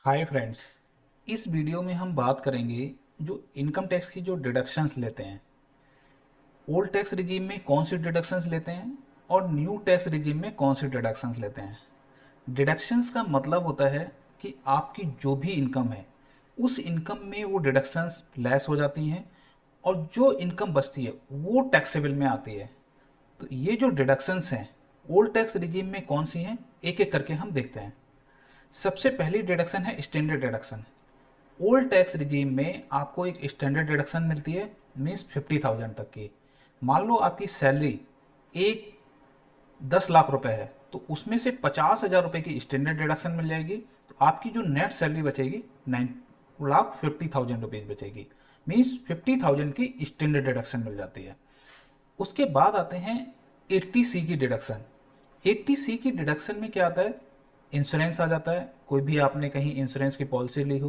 Hi friends. इस video में हम बात करेंगे जो इनकम टैक्स की जो डिडक्शंस लेते हैं, ओल्ड टैक्स रिजीम में कौन सी डिडक्शंस लेते हैं और न्यू टैक्स रिजीम में कौन सी डिडक्शंस लेते हैं। डिडक्शंस का मतलब होता है कि आपकी जो भी इनकम है उस इनकम में वो डिडक्शंस लेस हो जाती हैं और जो इनकम बचती है वो टैक्सेबल में आती है। तो ये जो डिडक्शंस हैं ओल्ड टैक्स रिजीम में कौन सी हैं, एक एक करके हम देखते हैं। सबसे पहली डिडक्शन है standard deduction. Old tax regime में आपको एक स्टैंडर्ड डिडक्शन मिलती है, मीन्स 50,000 तक की। मान लो आपकी सैलरी एक 10 लाख रुपए है तो उसमें से 50,000 रुपए की स्टैंडर्ड डिडक्शन मिल जाएगी। तो आपकी जो नेट सैलरी बचेगी 9,50,000 रुपीज बचेगी, मीन्स 50,000 की स्टैंडर्ड डिडक्शन मिल जाती है। उसके बाद आते हैं 80C की डिडक्शन। 80C की डिडक्शन में क्या आता है, इंश्योरेंस आ जाता है। कोई भी आपने कहीं इंश्योरेंस की पॉलिसी ली हो,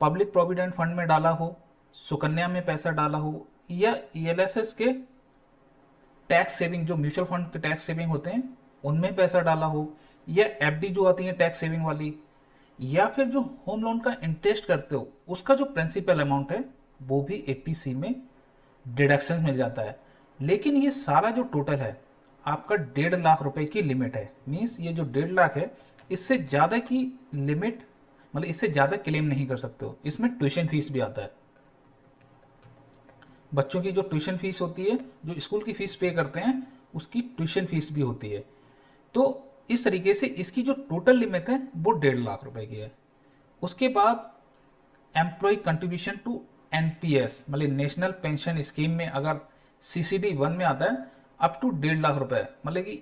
पब्लिक प्रोविडेंट फंड में डाला हो, सुकन्या में पैसा डाला हो, या ईएलएसएस के टैक्स सेविंग, जो म्यूचुअल फंड के टैक्स सेविंग होते हैं उनमें पैसा डाला हो, या एफडी जो आती है टैक्स सेविंग वाली, या फिर जो होम लोन का इंटरेस्ट करते हो उसका जो प्रिंसिपल अमाउंट है वो भी 80C में डिडक्शन मिल जाता है। लेकिन ये सारा जो टोटल है आपका 1.5 लाख रुपए की लिमिट है, मीन्स ये जो 1.5 लाख है इससे ज़्यादा की लिमिट, मतलब इससे ज़्यादा क्लेम नहीं कर सकते हो। इसमें ट्यूशन फीस भी आता है, बच्चों की जो ट्यूशन फीस होती है, जो स्कूल की फीस पे करते हैं उसकी ट्यूशन फीस भी होती है। तो इस तरीके से इसकी जो टोटल लिमिट है वो 1.5 लाख रुपए की है। उसके बाद एम्प्लॉय कंट्रीब्यूशन टू एनपीएस, मतलब नेशनल पेंशन स्कीम में अगर CCD 1 में आता है अप टू 1.5 लाख रुपए, मतलब कि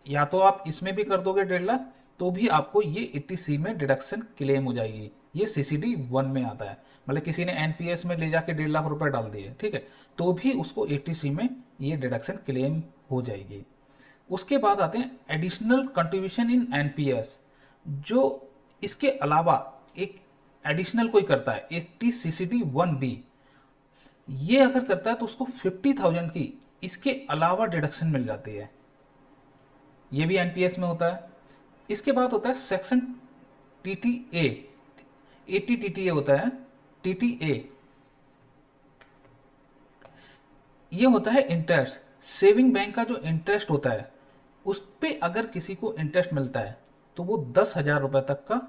या तो आप इसमें भी कर दोगे 1.5 लाख तो भी आपको ये 80C में डिडक्शन क्लेम हो जाएगी। ये CCD 1 में आता है, मतलब किसी ने एनपीएस में ले जाके 1.5 लाख रुपए डाल दिए, ठीक है, तो भी उसको 80C में ये डिडक्शन क्लेम हो जाएगी। उसके बाद आते हैं एडिशनल कंट्रीब्यूशन इन एनपीएस। जो इसके अलावा एक एडिशनल कोई करता है 80CCD 1B, ये अगर करता है तो उसको 50,000 की इसके अलावा डिडक्शन मिल जाती है। ये भी एनपीएस में होता है। इसके बाद होता है सेक्शन TTA, 80 TTA होता है। TTA ये होता है इंटरेस्ट, सेविंग बैंक का जो इंटरेस्ट होता है उस पे अगर किसी को इंटरेस्ट मिलता है तो वो 10,000 रुपए तक का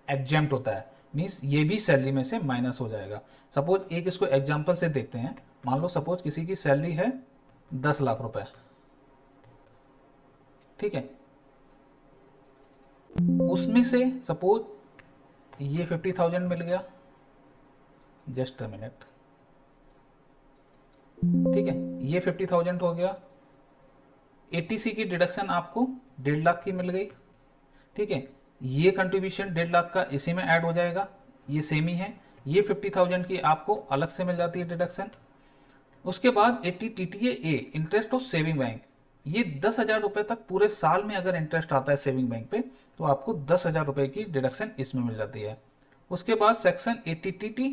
एग्जेम्प्ट होता है, मीन्स ये भी सैलरी में से माइनस हो जाएगा। सपोज एक इसको एग्जांपल से देखते हैं। मान लो सपोज किसी की सैलरी है 10 लाख रुपए, ठीक है, उसमें से सपोज ये 50,000 मिल गया, जस्ट अ मिनट, ठीक है, ये 50,000 हो गया। 80C की डिडक्शन आपको 1.5 लाख की मिल गई, ठीक है। ये कंट्रीब्यूशन 1.5 लाख का इसी में ऐड हो जाएगा, ये सेम ही है। ये 50,000 की आपको अलग से मिल जाती है डिडक्शन। उसके बाद 80 TTA interest of saving bank, ये 10,000 रुपए तक पूरे साल में अगर इंटरेस्ट आता है सेविंग बैंक पे तो आपको 10,000 रुपए की डिडक्शन इसमें मिल जाती है। उसके बाद सेक्शन 80TT,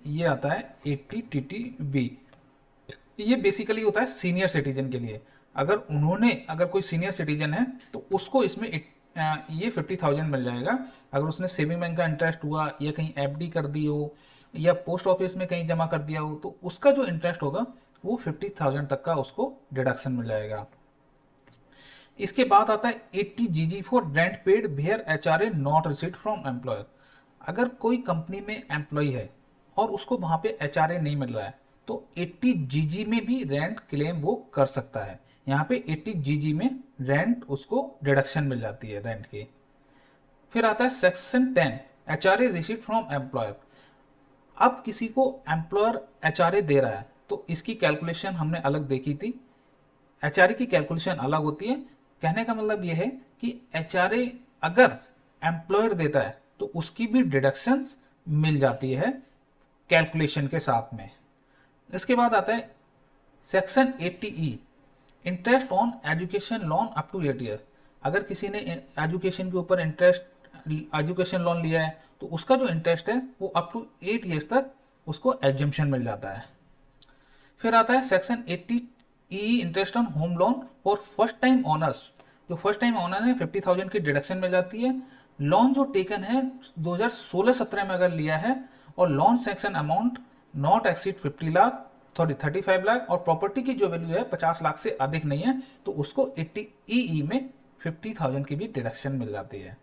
ये आता है 80TTB। ये बेसिकली होता है सीनियर सिटीजन के लिए। अगर कोई सीनियर सिटीजन है तो उसको इसमें ये 50,000 मिल जाएगा। अगर उसने सेविंग बैंक का इंटरेस्ट हुआ या कहीं एफडी कर दी हो या पोस्ट ऑफिस में कहीं जमा कर दिया हो तो उसका जो इंटरेस्ट होगा वो 50,000 तक का उसको डिडक्शन मिल जाएगा। इसके बाद आता है 80GG for rent paid where HRA not received from employer. अगर कोई कंपनी में एम्प्लॉय है और उसको वहां पे HRA नहीं मिल रहा है तो 80GG में भी रेंट क्लेम वो कर सकता है। यहाँ पे 80GG में रेंट उसको डिडक्शन मिल जाती है रेंट की। फिर आता है section 10, HRA received from employer. अब किसी को एम्प्लॉयर HRA दे रहा है तो इसकी कैलकुलेशन हमने अलग देखी थी। HRA की कैलकुलेशन अलग होती है। कहने का मतलब यह है कि HRA अगर एम्प्लॉयर देता है तो उसकी भी डिडक्शंस मिल जाती है कैलकुलेशन के साथ में। इसके बाद आता है section 80E, interest on education loan up to 8 year. अगर किसी ने एजुकेशन के ऊपर एजुकेशन लोन लिया है तो उसका जो इंटरेस्ट है वो अप टू 8 ईयर्स तक उसको एग्जम्पशन मिल जाता है। फिर आता है section 80E, interest on home loan for first time owners जो फर्स्ट टाइम ओनर है 50,000 की डिडक्शन मिल जाती है। लोन जो टेकन है 2016-17 में अगर लिया है और loan sanction amount not exceed 50 lakh, sorry 35 lakh, और प्रॉपर्टी की जो वैल्यू है 50 लाख से अधिक नहीं है, तो उसको 80 ई में 50,000 की भी डिडक्शन मिल जाती है।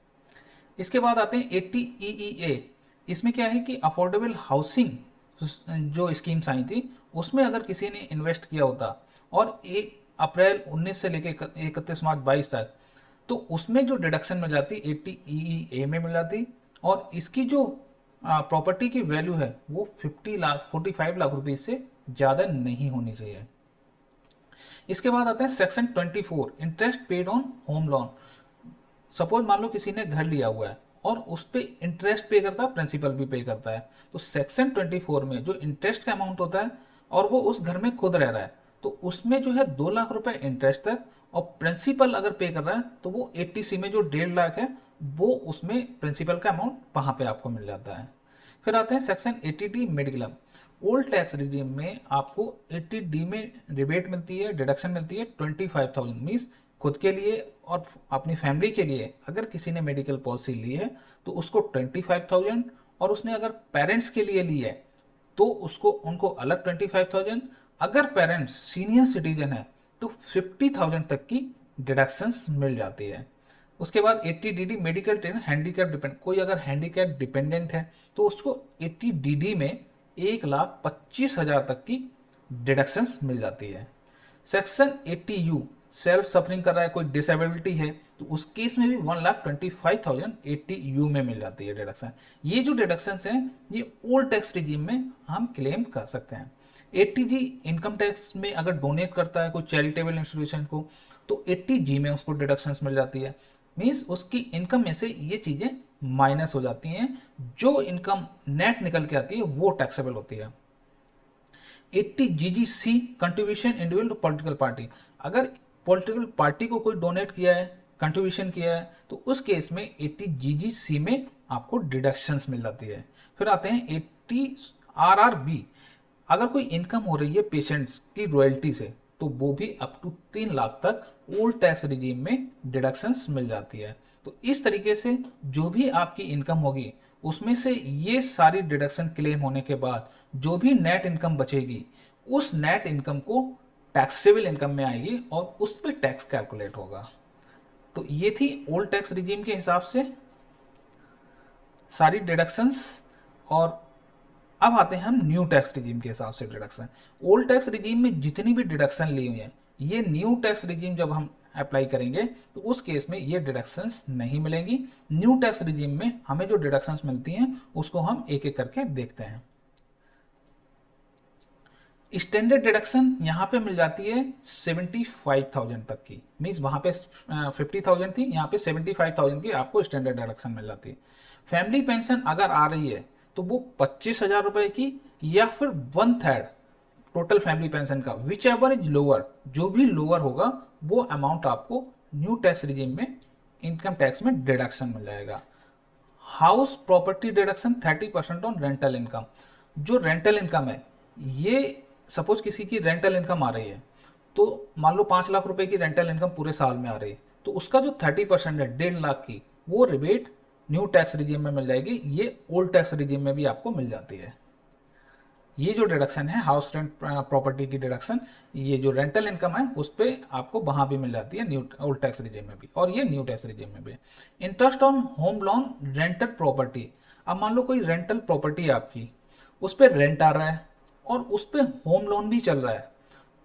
इसके बाद आते हैं 80 EEA। इसमें क्या है कि अफोर्डेबल हाउसिंग जो स्कीम्स आई थी उसमें अगर किसी ने इन्वेस्ट किया होता और 1 अप्रैल 19 से लेकर 31 मार्च 22 तक, तो उसमें जो डिडक्शन मिल जाती 80 EEA में मिल जाती, और इसकी जो प्रॉपर्टी की वैल्यू है वो 50 लाख 45 लाख रुपए से ज़्यादा नहीं होनी चाहिए। इसके बाद आता है section 24, interest paid on home loan. Suppose मान लो किसी ने घर लिया हुआ है और उस पर इंटरेस्ट पे करता है, प्रिंसिपल भी पे करता है, तो सेक्शन 24 में जो इंटरेस्ट का अमाउंट होता है और वो उस घर में खुद रह रहा है, तो उसमें जो है 2 लाख रुपए इंटरेस्ट तक, और प्रिंसिपल अगर पे कर रहा है तो वो 80C में जो 1.5 लाख है वो उसमें प्रिंसिपल का अमाउंट वहां पे आपको मिल जाता है। फिर आते हैं section 80D mediclaim. Old tax regime में आपको 80D में रिबेट मिलती है, डिडक्शन मिलती है 25,000, मीन्स खुद के लिए और अपनी फैमिली के लिए अगर किसी ने मेडिकल पॉलिसी ली है तो उसको 25,000, और उसने अगर पेरेंट्स के लिए ली है तो उसको उनको अलग 25,000। अगर पेरेंट्स सीनियर सिटीजन है तो 50,000 तक की डिडक्शंस मिल जाती है। उसके बाद 80DD medical train handicap depend, कोई अगर हैंडीकैप डिपेंडेंट है तो उसको 80DD में 1,25,000 तक की डिडक्शंस मिल जाती है। सेक्शन 80U, सेल्फ सफरिंग कर रहा है, कोई डिसेबिलिटी है, तो उस केस में भी 1,25,000 80U में मिल जाती है डिडक्शन। ये जो डिडक्शन हैं ये ओल्ड टैक्स रिजीम में हम क्लेम कर सकते हैं। 80G इनकम टैक्स में अगर डोनेट करता है कोई चैरिटेबल इंस्टीट्यूशन को, तो 80G में उसको डिडक्शंस मिल जाती है, मीन्स उसकी इनकम में से ये चीजें माइनस हो जाती हैं, जो इनकम नेट निकल के आती है वो टैक्सेबल होती है। 80GGC contribution individual political party, अगर पॉलिटिकल पार्टी को कोई डोनेट किया है, कंट्रीब्यूशन किया है, तो उस केस में 80GGC में आपको डिडक्शंस मिल जाती है। फिर आते हैं 80RRB, अगर कोई इनकम हो रही है पेशेंट्स की रॉयल्टी से तो वो भी अप टू 3 लाख तक ओल्ड टैक्स रिजीम में डिडक्शंस मिल जाती है। तो इस तरीके से जो भी आपकी इनकम होगी उसमें से ये सारी डिडक्शन क्लेम होने के बाद जो भी नेट इनकम बचेगी उस नेट इनकम को टैक्सेबल इनकम में आएगी और उस पर टैक्स कैलकुलेट होगा। तो ये थी ओल्ड टैक्स रिजीम के हिसाब से सारी डिडक्शंस। और अब आते हैं हम न्यू टैक्स रिजीम के हिसाब से डिडक्शन। ओल्ड टैक्स रिजीम में जितनी भी डिडक्शन ली हुई है, ये न्यू टैक्स रिजीम जब हम अप्लाई करेंगे तो उस केस में ये डिडक्शंस नहीं मिलेंगी। न्यू टैक्स रिजीम में हमें जो डिडक्शंस मिलती हैं उसको हम एक एक करके देखते हैं। स्टैंडर्ड डिडक्शन यहाँ पे मिल जाती है 75,000 तक की, मीन्स वहाँ पे 50,000 थी, यहाँ पे 75,000 की आपको स्टैंडर्ड डिडक्शन मिल जाती है। फैमिली पेंशन अगर आ रही है तो वो 25,000 रुपए की या फिर 1/3 टोटल फैमिली पेंशन का, विच एवर इज लोअर, जो भी लोअर होगा वो अमाउंट आपको न्यू टैक्स रिजीम में इनकम टैक्स में डिडक्शन मिल जाएगा। House property deduction 30% on rental income. जो रेंटल इनकम है, ये सपोज किसी की रेंटल इनकम आ रही है, तो मान लो 5 लाख रुपए की रेंटल इनकम पूरे साल में आ रही है, तो उसका जो 30% है 1.5 लाख की, वो रिबेट न्यू टैक्स रिजीम में मिल जाएगी। ये ओल्ड टैक्स रिजीम में भी आपको मिल जाती है। ये जो डिडक्शन है हाउस रेंट प्रॉपर्टी की डिडक्शन, ये जो रेंटल इनकम है उस पर आपको वहां भी मिल जाती है, न्यू ओल्ड टैक्स रिजीम में भी, और ये न्यू टैक्स रिजीम में भी। Interest on home loan rented property, अब मान लो कोई रेंटल प्रॉपर्टी है आपकी, उस पर रेंट आ रहा है और उस पर होम लोन भी चल रहा है,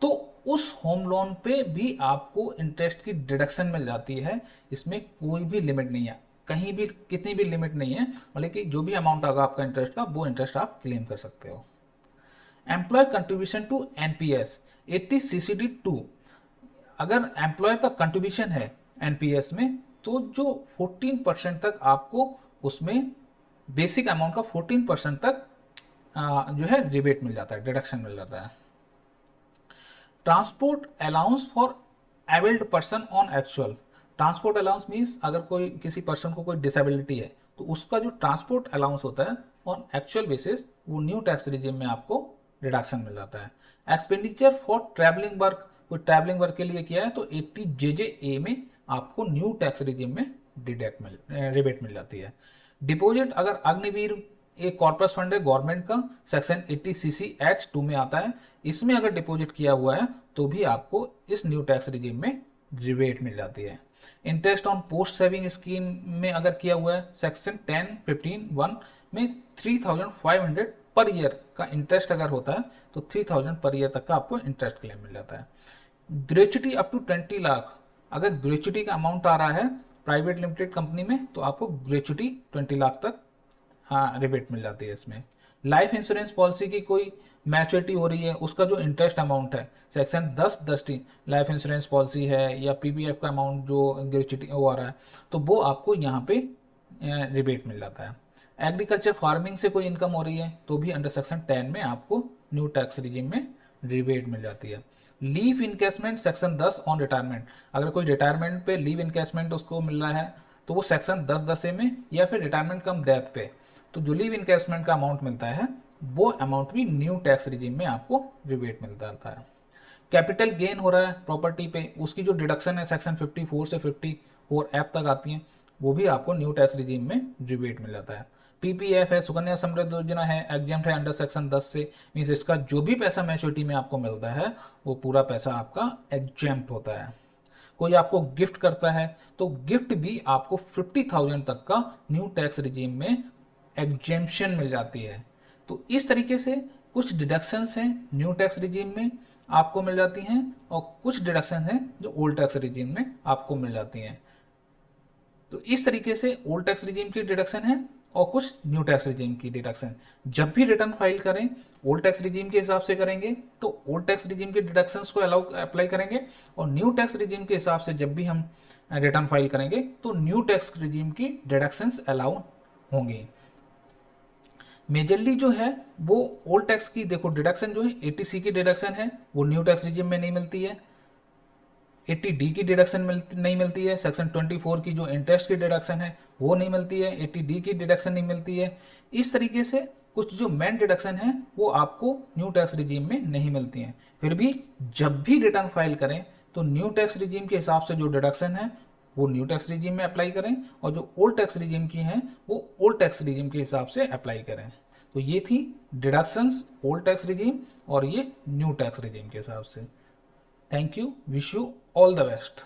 तो उस होम लोन पे भी आपको इंटरेस्ट की डिडक्शन मिल जाती है। इसमें कोई भी लिमिट नहीं है, कहीं भी कितनी भी लिमिट नहीं है, मतलब कि जो भी अमाउंट आएगा आपका इंटरेस्ट का वो इंटरेस्ट आप क्लेम कर सकते हो। Employee contribution to NPS 80 CCD 2, अगर एम्प्लॉयर का कंट्रीब्यूशन है एनपीएस में तो जो 14% तक आपको उसमें बेसिक अमाउंट का 14% तक जो है रिबेट मिल जाता है, डिडक्शन मिल जाता है। Transport allowance for abled person on actual, transport allowance means अगर कोई किसी पर्सन को कोई डिसेबिलिटी है तो उसका जो ट्रांसपोर्ट अलाउंस होता है ऑन एक्चुअल बेसिस वो न्यू टैक्स रिजीम में आपको डिडक्शन मिल जाता है। एक्सपेंडिचर फॉर ट्रैवलिंग वर्क, कोई ट्रैवलिंग वर्क के लिए किया है तो 80JJA में आपको न्यू टैक्स रिजीम में रिबेट मिल जाती है। डिपॉजिट, अगर अग्निवीर एक कॉर्पस फंड है गवर्नमेंट का, सेक्शन 80 CC/H2 में आता है, इसमें अगर डिपॉजिट किया हुआ है तो भी आपको इस न्यू टैक्स रिजीम में रिबेट मिल जाती है। Interest on post saving scheme में अगर किया हुआ है, सेक्शन 10(15)(1) में 3500 पर ईयर का इंटरेस्ट अगर होता है तो 3000 पर ईयर तक का आपको इंटरेस्ट क्लेम मिल जाता है। ग्रेच्युटी अप टू 20 लाख, अगर ग्रेच्युटी का अमाउंट आ रहा है प्राइवेट लिमिटेड कंपनी में तो आपको ग्रेच्युटी 20 लाख तक रिबेट मिल जाती है इसमें। लाइफ इंश्योरेंस पॉलिसी की कोई मैच्योरिटी हो रही है, उसका जो इंटरेस्ट अमाउंट है section 10(10)(t) life insurance policy है या पीपीएफ का अमाउंट जो ग्रेच्युटी वो आ रहा है तो वो आपको यहाँ पे रिबेट मिल जाता है। एग्रीकल्चर फार्मिंग से कोई इनकम हो रही है तो भी अंडर सेक्शन 10 में आपको न्यू टैक्स रिजीम में रिबेट मिल जाती है। Leave encasement section 10 on retirement, अगर कोई रिटायरमेंट पे लीव इनकेसमेंट उसको मिल रहा है तो वो सेक्शन 10(10)(a) में, या फिर रिटायरमेंट कम डेथ पे तो जो लीव इनकेसमेंट का अमाउंट मिलता है वो अमाउंट भी न्यू टैक्स रिजीम में आपको रिबेट मिलता है। कैपिटल गेन हो रहा है प्रॉपर्टी पे, उसकी जो डिडक्शन है सेक्शन 54 से 54F तक आती है, वो भी आपको न्यू टैक्स रिजीम में रिबेट मिल जाता है। पीपीएफ है, सुकन्या समृद्धि योजना है, एग्जेम्प्ट है अंडर सेक्शन 10 से, मीन्स इसका जो भी पैसा मैच्योरिटी में आपको मिलता है वो पूरा पैसा आपका एग्जेम्प्ट होता है। कोई आपको गिफ्ट करता है तो गिफ्ट भी आपको 50,000 तक का न्यू टैक्स रिजीम में एग्जेम्पशन मिल जाती है। तो इस तरीके से कुछ डिडक्शंस हैं न्यू टैक्स रिजीम में आपको मिल जाती हैं और कुछ डिडक्शन हैं जो ओल्ड टैक्स रिजीम में आपको मिल जाती हैं। तो इस तरीके से ओल्ड टैक्स रिजीम की डिडक्शन है और कुछ न्यू टैक्स रिजीम की डिडक्शन। जब भी रिटर्न फाइल करें ओल्ड टैक्स रिजीम के हिसाब से करेंगे तो ओल्ड टैक्स रिजीम के डिडक्शंस को अप्लाई करेंगे, और न्यू टैक्स रिजीम के हिसाब से जब भी हम रिटर्न फाइल करेंगे तो न्यू टैक्स रिजीम की डिडक्शंस अलाउ होंगी। मेजरली जो है वो ओल्ड टैक्स की देखो डिडक्शन जो है 80C की डिडक्शन है वो न्यू टैक्स रिजीम में नहीं मिलती है, 80D की डिडक्शन नहीं मिलती है, सेक्शन 24 की जो इंटरेस्ट की डिडक्शन है वो नहीं मिलती है, 80D की डिडक्शन नहीं मिलती है। इस तरीके से कुछ जो मेन डिडक्शन है वो आपको न्यू टैक्स रिजीम में नहीं मिलती हैं। फिर भी जब भी रिटर्न फाइल करें तो न्यू टैक्स रिजीम के हिसाब से जो डिडक्शन है वो न्यू टैक्स रिजीम में अप्लाई करें, और जो ओल्ड टैक्स रिजीम की हैं वो ओल्ड टैक्स रिजीम के हिसाब से अप्लाई करें। तो ये थी डिडक्शंस ओल्ड टैक्स रिजीम और ये न्यू टैक्स रिजीम के हिसाब से। Thank you, wish you all the best.